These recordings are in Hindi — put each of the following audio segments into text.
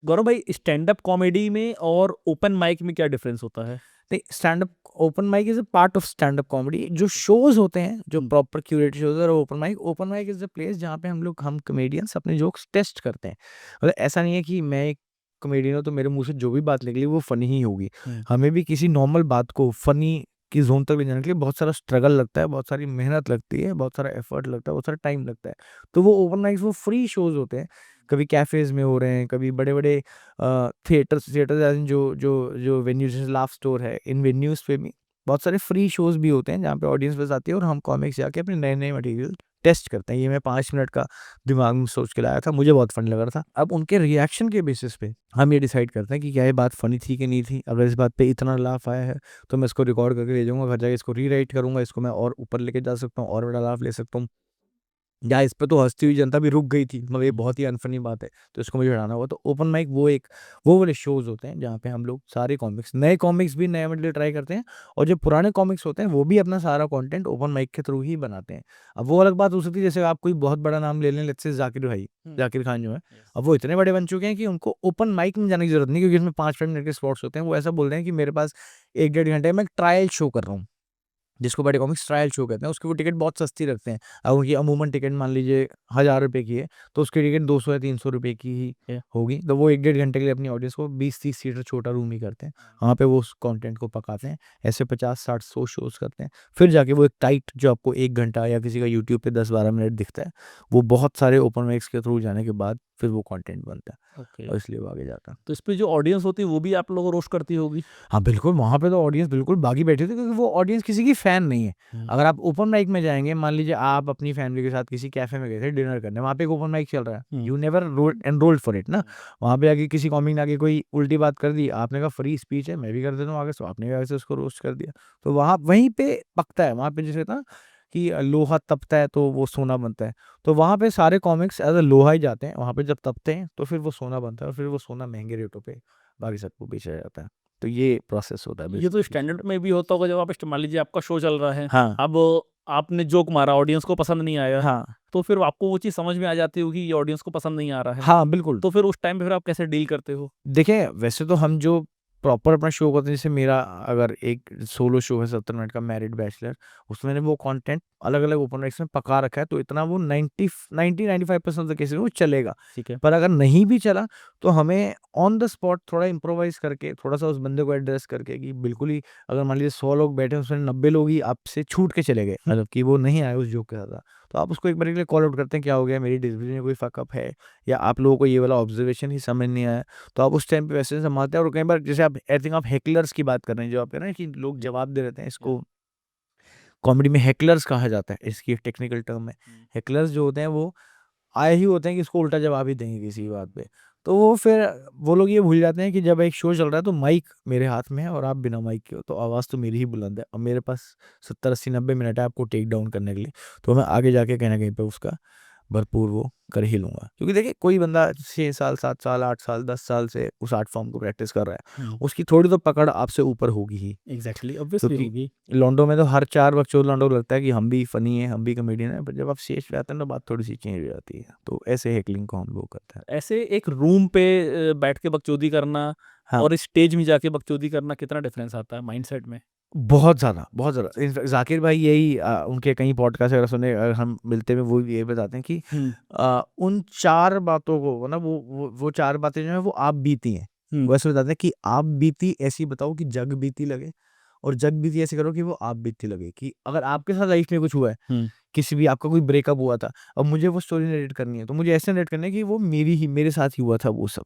गौरव भाई, स्टैंड अप कॉमेडी में और ओपन माइक में क्या डिफरेंस होता है? नहीं, stand up open mic is a part of stand up comedy. जो शोज होते हैं, जो प्रॉपर क्यूरेटेड शोज और open mic is the place जहाँ पे हम कॉमेडियंस अपने जोक्स टेस्ट करते हैं। मतलब ऐसा नहीं है कि मैं एक कॉमेडियन हूँ तो मेरे मुंह से जो भी बात निकली वो फनी ही होगी। हमें भी किसी नॉर्मल बात को फनी की जोन तक ले जाने के लिए बहुत सारा स्ट्रगल लगता है, बहुत सारी मेहनत लगती है, बहुत सारा एफर्ट लगता है, बहुत सारा टाइम लगता है। तो वो ओपन माइक्स वो फ्री शोज होते हैं। कभी कैफेज में हो रहे हैं, कभी बड़े बड़े थिएटर्स जो वेन्यूज जैसे लाफ स्टोर है, इन वेन्यूज पे भी बहुत सारे फ्री शोज भी होते हैं जहाँ पे ऑडियंस बस आती है और हम कॉमिक्स जाके अपने नए नए मटेरियल टेस्ट करते हैं। ये मैं 5 मिनट का दिमाग में सोच के लाया था, मुझे बहुत फनी लग रहा था। अब उनके रिएक्शन के बेसिस पे हम ये डिसाइड करते हैं कि क्या ये बात फनी थी कि नहीं थी। अगर इस बात पे इतना लाफ आया है तो मैं इसको रिकॉर्ड करके ले जाऊंगा, घर जाके इसको रीराइट करूंगा, इसको मैं और ऊपर लेके जा सकता हूँ और बड़ा लाफ ले सकता हूँ। या इस पे तो हंसती हुई जनता भी रुक गई थी, मतलब ये बहुत ही अनफनी बात है, तो इसको मुझे हटाना होगा। तो ओपन माइक वो वाले शोज होते हैं जहाँ पे हम लोग सारे कॉमिक्स, नए कॉमिक्स भी नए मटेरियल ट्राई करते हैं, और जो पुराने कॉमिक्स होते हैं वो भी अपना सारा कंटेंट ओपन माइक के थ्रू ही बनाते हैं। अब वो अलग बात हो सकती है, जैसे आप कोई बहुत बड़ा नाम ले लें, लेट्स से जाकिर भाई, जाकिर खान जो है, अब वो इतने बड़े बन चुके हैं कि उनको ओपन माइक में जाने की जरूरत नहीं, क्योंकि इसमें 5-5 मिनट के स्पॉट्स होते हैं। वो ऐसा बोल रहे हैं कि मेरे पास 1-1.5 घंटे में ट्रायल शो कर रहा हूँ, जिसको बड़े कॉमिक्स ट्रायल शो कहते हैं। उसकी वो टिकट बहुत सस्ती रखते हैं। अब उनकी अमूमन टिकट मान लीजिए 1000 रुपये की है, तो उसकी टिकट 200 या 300 रुपये की ही होगी। तो वो 1-1.5 घंटे के लिए अपनी ऑडियंस को 20-30 सीटर छोटा रूम ही करते हैं, वहाँ पे वो उस कंटेंट को पकाते हैं। ऐसे 50-60-100 शोज करते हैं, फिर जाके वो एक टाइट जो आपको 1 घंटा या किसी का यूट्यूब पे 10-12 मिनट दिखता है, वो बहुत सारे ओपन माइक्स के थ्रू जाने के बाद फिर वो कंटेंट बनता है, ओके। और इसलिए वो आगे जाता है। तो इस पे जो ऑडियंस होती है वो भी आप लोगों को रोस्ट करती होगी? हाँ बिल्कुल, वहाँ पे तो ऑडियंस बिल्कुल बागी बैठी थी, क्योंकि वो ऑडियंस किसी की फ़ैन नहीं है। अगर आप ओपन माइक में जाएँगे, मान लीजिए आप अपनी फैमिली के साथ किसी कैफ़े में गए थे डिनर करने, वहाँ पे एक ओपन माइक चल रहा है, you never enrolled for it ना। वहाँ पे आके किसी कॉमिक ने आके कोई उल्टी बात कर दी, आपने कहा फ्री स्पीच है, मैं भी कर देता हूँ आगे से, आपने भी आगे से उसको रोस्ट कर दिया। तो वहाँ वहीं पे पकता है, वहाँ पे जैसे था कि लोहा तपता है तो वो सोना बनता है। तो वहाँ पे सारे कॉमिक्स एज़ अ लोहा ही जाते हैं, वहाँ पे जब तपते हैं तो फिर वो सोना बनता है, और फिर वो सोना महँगे रेटों पे बाकी सबको बेचा जाता है। तो ये प्रोसेस होता है ये तो बेसिकली। स्टैंडर्ड में भी होता होगा, जब आप मान लीजिए आपका शो चल रहा है, हाँ, अब आपने जोक मारा, ऑडियंस को पसंद नहीं आया, हाँ, तो फिर आपको वो चीज़ समझ में आ जाती होगी ये ऑडियंस को पसंद नहीं आ रहा है, हाँ, बिल्कुल। तो फिर उस टाइम पे फिर आप कैसे डील करते हो? देखिए, वैसे तो हम जो प्रॉपर अपना शो करते हैं, जैसे मेरा अगर एक सोलो शो है 70 मिनट का, मैरिड बैचलर, उसमें मैंने वो कंटेंट अलग-अलग ओपन माइक्स में पका रखा है, तो इतना वो 90-95% ऑफ द केसेस में वो चलेगा। ठीक है। पर अगर नहीं भी चला, तो हमें ऑन द स्पॉट थोड़ा इम्प्रोवाइज़ करके, थोड़ा-सा उस बंदे को एड्रेस करके, कि बिल्कुल ही अगर मान लीजिए 100 लोग बैठे हैं, उसमें 90 लोग ही आपसे छूट के चले गए, मतलब कि वो नहीं आए उस जोक के साथ, तो आप उसको एक बार के लिए कॉल आउट करते हैं, क्या हो गया, मेरी डिलीवरी में कोई फ़क-अप है, या आप लोगों को ये वाला ऑब्जर्वेशन ही समझ नहीं आया। तो आप उस टाइम पे वैसे संभालते हैं। और कई बार जैसे आप आई थिंक आप हेकलर्स की बात कर रहे हैं, जो आप कह रहे हैं कि लोग जवाब दे रहते हैं, इसको कॉमेडी में हेकलर्स कहा जाता है, इसकी एक टेक्निकल टर्म है। हेकलर्स जो होते हैं वो आए ही होते हैं कि इसको उल्टा जवाब ही देंगे किसी बात पे। तो वो फिर वो लोग ये भूल जाते हैं कि जब एक शो चल रहा है तो माइक मेरे हाथ में है और आप बिना माइक के हो, तो आवाज़ तो मेरी ही बुलंद है, और मेरे पास 70-80-90 मिनट है आपको टेक डाउन करने के लिए। तो मैं आगे जाके कहीं न कहीं पे उसका भरपूर वो कर ही लूँगा। क्योंकि देखिए, कोई बंदा 6 साल, 7 साल, 8 साल, 10 साल से उस आर्ट फॉर्म को प्रैक्टिस कर रहा है, उसकी थोड़ी तो पकड़ आपसे ऊपर होगी ही। एग्जैक्टली, ऑब्वियसली क्योंकि होगी। लॉन्डो में तो हर 4 बकचोद लॉन्डो को लगता है कि हम भी फ़नी हैं, हम भी कॉमेडियन हैं, पर जब आप स्टेज पे आते हैं तो बात थोड़ी-सी चेंज हो जाती है। तो ऐसे हेकलिंग को हम वो करते हैं। ऐसे एक रूम पे बैठ के बकचोदी करना हाँ, और स्टेज में जाके बकचोदी करना, कितना डिफरेंस आता है माइंडसेट में? बहुत ज़्यादा, बहुत ज़्यादा। इनफैक्ट ज़ाकिर भाई यही उनके कई पॉडकास्ट वगैरह सुने, हम मिलते हैं, वो ये बताते हैं कि उन 4 बातों को ना, वो 4 बातें जो हैं वो आप बीती हैं। वो ऐसे बताते हैं कि आप बीती ऐसी बताओ कि जग बीती लगे, और जग बीती ऐसे करो कि वो आप बीती लगे। कि अगर आपके साथ लाइफ में कुछ हुआ है, किसी भी आपका कोई ब्रेकअप हुआ था, अब मुझे वो स्टोरी नरेट करनी है, तो मुझे ऐसे नरेट करनी है कि वो मेरे साथ ही हुआ था वो सब।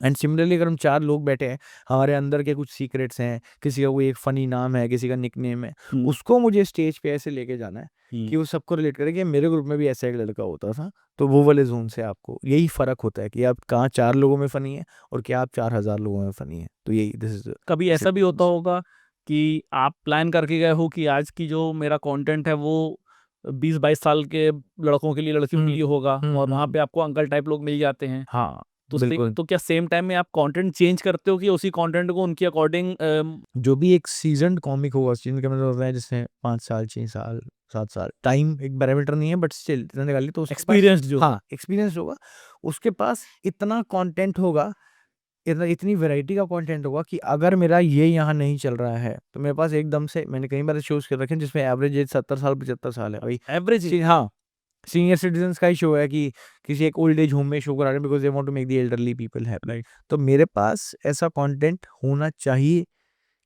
एंड सिमिलरली अगर हम 4 लोग बैठे हैं, हमारे अंदर के कुछ सीक्रेट्स हैं, किसी का कोई एक फ़नी नाम है, किसी का निकनेम है, उसको मुझे स्टेज पे ऐसे लेके जाना है कि वो सबको रिलेट करे कि मेरे ग्रुप में भी ऐसा एक लड़का होता था। तो वो वाले ज़ोन से आपको यही फ़र्क होता है कि आप कहाँ 4 लोगों में फ़नी हैं और क्या आप 4000 लोगों में फ़नी हैं। तो यही दिस इज़ द कभी बेसिक ऐसा भी होता डिफरेंस। होगा कि आप प्लान करके गए हो कि आज की जो मेरा कंटेंट है वो 20-22 साल के लड़कों के लिए, लड़कियों के हुँ, लिए होगा, हुँ, और हुँ, वहाँ हुँ। पे आपको अंकल टाइप लोग मिल जाते हैं, हाँ, तो बिल्कुल। तो क्या सेम टाइम में आप कंटेंट चेंज करते हो कि उसी कंटेंट को उनके अकॉर्डिंग? जो भी एक सीज़न्ड कॉमिक होगा, सीज़न का मतलब होता है जैसे 5 साल, 6 साल, 7 साल, टाइम एक पैरामीटर नहीं है बट स्टिल इतना निकाल लिया तो उसके पास एक्सपीरियंस्ड जो हाँ, एक्सपीरियंस होगा, उसके पास इतना कंटेंट होगा, इतनी वैरायटी का कंटेंट होगा कि अगर मेरा ये यहाँ नहीं चल रहा है, तो मेरे पास एकदम से मैंने कई बार शोज़ कर रखे हैं जिसमें एवरेज एज 70 साल, 75 साल है। अभी एवरेज हाँ, सीनियर सिटीज़न्स का ही शो है कि किसी एक ओल्ड एज होम में शो करा रहे हैं because they want to make the elderly people happy. Right. तो मेरे पास ऐसा कंटेंट होना चाहिए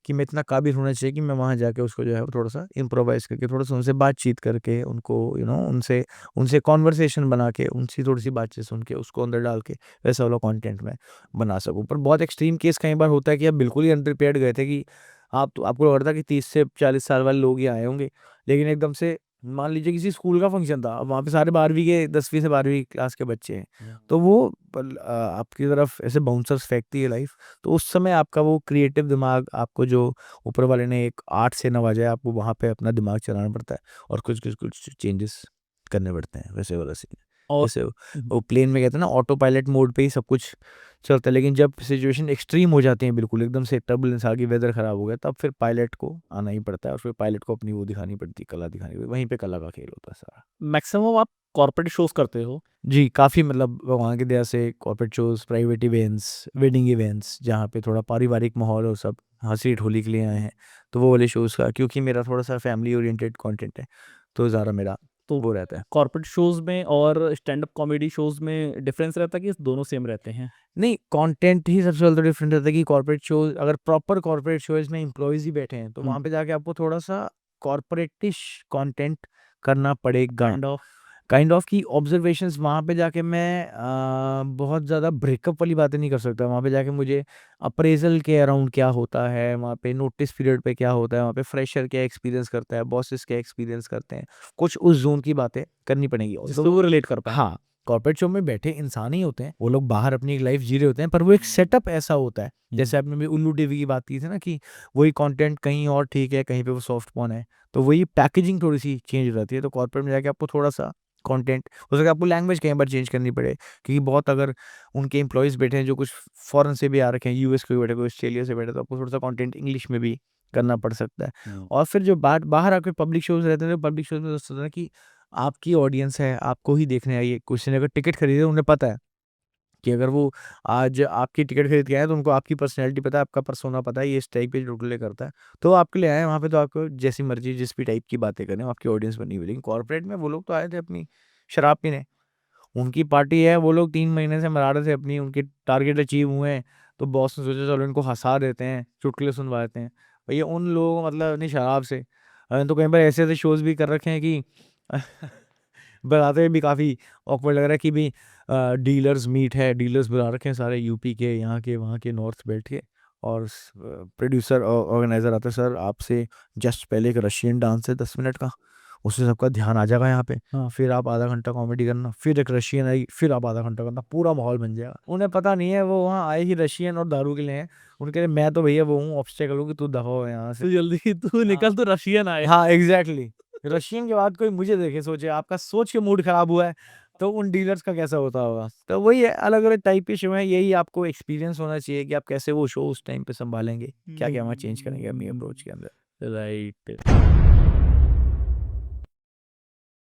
कि मैं इतना काबिल होना चाहिए कि मैं वहाँ जाके उसको जो है वो थोड़ा-सा इम्प्रोवाइज़ करके, थोड़ा-सा उनसे बातचीत करके, उनको उनसे उनसे कन्वर्सेशन बना के, उनसे थोड़ी-सी बातचीत सुन के, उसको अंदर डाल के, वैसा वाला कंटेंट मैं बना सकूँ। पर बहुत एक्सट्रीम केस कई बार होता है कि आप बिल्कुल ही अनप्रिपेयर्ड गए थे कि आपको लग रहा था कि 30 से 40 साल वाले लोग ही आए होंगे, लेकिन एकदम से मान लीजिए किसी स्कूल का फंक्शन था, अब वहाँ पे सारे 12वीं के 10वीं से 12वीं क्लास के बच्चे हैं, तो वो आपकी तरफ ऐसे बाउंसर्स फेंकती है लाइफ। तो उस समय आपका वो क्रिएटिव दिमाग, आपको जो ऊपर वाले ने एक आर्ट से नवाजा है, आपको वहाँ पे अपना दिमाग चलाना पड़ता है और कुछ चेंजेस करने पड़ते हैं, वैसे वाला सीन है। और जैसे वो प्लेन में कहते हैं ना ऑटो पायलट मोड पे ही सब कुछ चलता है, लेकिन जब सिचुएशन एक्सट्रीम हो जाती है बिल्कुल एकदम से टर्बुलेंस आ गई, वेदर खराब हो गया, तब फिर पायलट को आना ही पड़ता है और फिर पायलट को अपनी वो दिखानी पड़ती है, कला दिखानी पड़ती है, वहीं पे कला का खेल होता है सारा। मैक्सिमम आप कॉर्पोरेट शोज़ करते हो? जी, काफ़ी मतलब भगवान की दया से corporate shows, private events, wedding events जहाँ पे थोड़ा पारिवारिक माहौल और सब हँसी-ठिठोली के लिए आए हैं, तो वो वाले शोज़ का, क्योंकि मेरा थोड़ा-सा फैमिली ओरिएंटेड कंटेंट है, तो ज़्यादा मेरा तो वो रहता है। कॉर्पोरेट शोज़ में और स्टैंड अप कॉमेडी शोज़ में डिफरेंस रहता है कि दोनों सेम रहते हैं? नहीं, कंटेंट ही सबसे ज़्यादा डिफरेंट रहता है कि कॉर्पोरेट शोज़, अगर प्रॉपर कॉर्पोरेट शोज़ में एम्प्लॉइज़ ही बैठे हैं, तो हुँ। वहाँ पे जाके आपको थोड़ा-सा कॉर्पोरेटिश कंटेंट करना पड़ेगा। Kind of. काइंड ऑफ की ऑब्जर्वेशंस वहाँ पे जाके मैं बहुत ज़्यादा ब्रेकअप वाली बातें नहीं कर सकता। वहाँ पे जाके मुझे अप्रेज़ल के अराउंड क्या होता है, वहाँ पे नोटिस पीरियड पे क्या होता है, वहाँ पे फ्रेशर क्या एक्सपीरियंस करता है, बॉसेस क्या एक्सपीरियंस करते हैं, कुछ उस ज़ोन की बातें करनी पड़ेंगी। जिससे वो रिलेट कर पाएँ। हाँ, कॉर्पोरेट शो में बैठे इंसान ही होते हैं, वो लोग बाहर अपनी एक लाइफ़ जी रहे होते हैं, पर वो एक सेटअप ऐसा होता है, जैसे आपने अभी उल्लू टीवी की बात की थी ना कि वही कंटेंट कहीं और ठीक है, कहीं पे वो सॉफ्ट पॉर्न है, तो वही पैकेजिंग थोड़ी-सी चेंज हो जाती है। तो कॉर्पोरेट में जाके आपको थोड़ा-सा कंटेंट हो सकता है, आपको लैंग्वेज कई बार चेंज करनी पड़े, क्योंकि बहुत अगर उनके एम्प्लॉइज़ बैठे हैं जो कुछ फ़ॉरेन से भी आ रखे हैं, यूएस के भी बैठे, कोई ऑस्ट्रेलिया से बैठे, तो आपको थोड़ा-सा कंटेंट इंग्लिश में भी करना पड़ सकता है। हुँ। और फिर जो बाहर आके पब्लिक शोज़ रहते हैं, तो पब्लिक शोज़ में दोस्त होता है कि आपकी ऑडियंस है, आपको ही देखने आई है। किसी ने अगर टिकट खरीदे, उन्हें पता है कि अगर वो आज आपकी टिकट खरीद के आए हैं, तो उनको आपकी पर्सनैलिटी पता है, आपका पर्सोना पता है, ये इस टाइप के चुटकुले करता है। तो वो आपके लिए आए हैं, वहाँ पे तो आपको जैसी मर्ज़ी जिस भी टाइप की बातें करें, आपकी ऑडियंस बनी हुई है। लेकिन कॉर्पोरेट में वो लोग तो आए थे अपनी शराब पीने। उनकी पार्टी है, वो लोग 3 महीने से मना रहे थे अपनी, उनके टारगेट अचीव हुए हैं, तो बॉस ने सोचा चलो इनको हँसा देते हैं, चुटकुले सुनवा देते हैं। भैया उन लोगों को मतलब अपनी शराब से तो कई बार ऐसे-ऐसे शोज़ भी कर रखे हैं कि बताते हुए भी काफ़ी ऑकवर्ड लग रहा है कि भई डीलर्स मीट है, डीलर्स बुला रखे हैं सारे यूपी के, यहाँ के, वहाँ के, नॉर्थ बेल्ट के, और प्रोड्यूसर ऑर्गेनाइज़र आता है, सर आपसे जस्ट पहले एक रशियन डांस है 10 मिनट का, उससे सबका ध्यान आ जाएगा यहाँ पे। हाँ। फिर आप आधा घंटा कॉमेडी करना, फिर एक रशियन आई, फिर आप आधा घंटा करना, पूरा माहौल बन जाएगा। उन्हें पता नहीं है वो वहाँ आए ही रशियन और दारू के लिए हैं। उनके लिए मैं तो भैया वो हूँ ऑब्स्टेकल हूँ कि तू दफ़ा हो यहाँ से। तू जल्दी तू हाँ। निकल, तो रशियन आए। हाँ, एग्ज़ैक्टली। रशियन के बाद कोई मुझे देखे सोचे आपका सोच के मूड ख़राब हुआ है, तो उन डीलर्स का कैसा होता होगा? तो वही है, अलग-अलग टाइप के शो हैं, यही आपको एक्सपीरियंस होना चाहिए कि आप कैसे वो शो उस टाइम पे सँभालेंगे, क्या-क्या वहाँ चेंज करेंगे अपनी अप्रोच के अंदर। राइट।